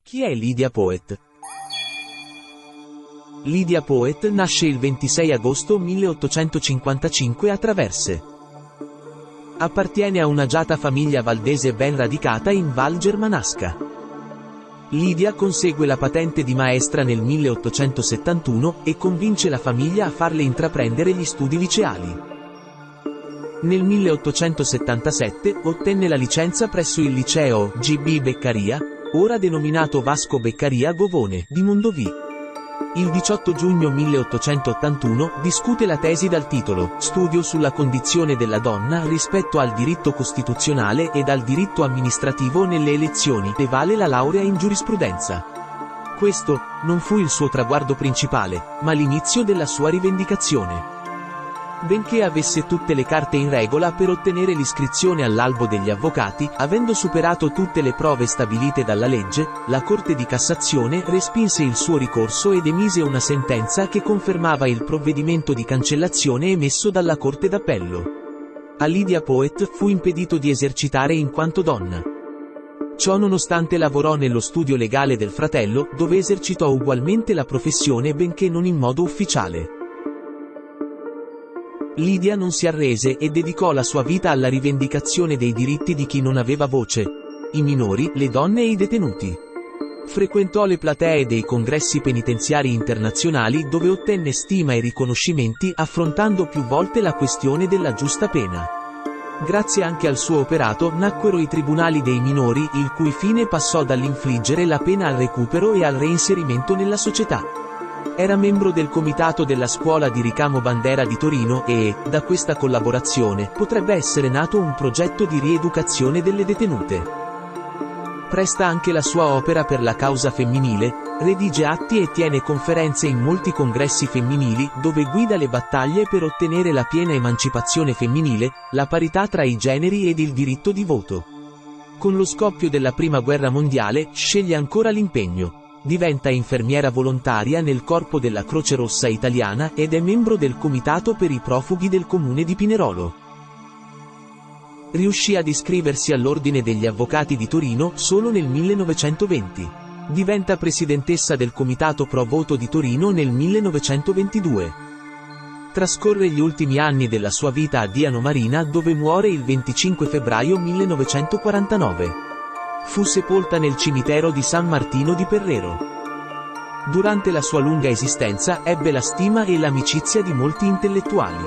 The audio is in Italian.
Chi è Lydia Poet? Lydia Poet nasce il 26 agosto 1855 a Traverse. Appartiene a un'agiata famiglia valdese ben radicata in Val Germanasca. Lydia consegue la patente di maestra nel 1871 e convince la famiglia a farle intraprendere gli studi liceali. Nel 1877 ottenne la licenza presso il liceo G.B. Beccaria, ora denominato Vasco Beccaria Govone, di Mondovì. Il 18 giugno 1881 discute la tesi dal titolo Studio sulla condizione della donna rispetto al diritto costituzionale ed al diritto amministrativo nelle elezioni e vale la laurea in giurisprudenza. Questo non fu il suo traguardo principale, ma l'inizio della sua rivendicazione. Benché avesse tutte le carte in regola per ottenere l'iscrizione all'albo degli avvocati, avendo superato tutte le prove stabilite dalla legge, la Corte di Cassazione respinse il suo ricorso ed emise una sentenza che confermava il provvedimento di cancellazione emesso dalla Corte d'Appello. A Lydia Poet fu impedito di esercitare in quanto donna. Ciò nonostante lavorò nello studio legale del fratello, dove esercitò ugualmente la professione benché non in modo ufficiale. Lydia non si arrese e dedicò la sua vita alla rivendicazione dei diritti di chi non aveva voce: i minori, le donne e i detenuti. Frequentò le platee dei congressi penitenziari internazionali dove ottenne stima e riconoscimenti affrontando più volte la questione della giusta pena. Grazie anche al suo operato nacquero i tribunali dei minori, il cui fine passò dall'infliggere la pena al recupero e al reinserimento nella società. Era membro del comitato della scuola di ricamo Bandera di Torino e, da questa collaborazione, potrebbe essere nato un progetto di rieducazione delle detenute. Presta anche la sua opera per la causa femminile, redige atti e tiene conferenze in molti congressi femminili dove guida le battaglie per ottenere la piena emancipazione femminile, la parità tra i generi ed il diritto di voto. Con lo scoppio della Prima Guerra Mondiale, sceglie ancora l'impegno. Diventa infermiera volontaria nel corpo della Croce Rossa Italiana ed è membro del comitato per i profughi del comune di Pinerolo. Riuscì ad iscriversi all'Ordine degli Avvocati di Torino solo nel 1920. Diventa presidentessa del Comitato Pro Voto di Torino nel 1922. Trascorre gli ultimi anni della sua vita a Diano Marina, dove muore il 25 febbraio 1949. Fu sepolta nel cimitero di San Martino di Perrero. Durante la sua lunga esistenza ebbe la stima e l'amicizia di molti intellettuali.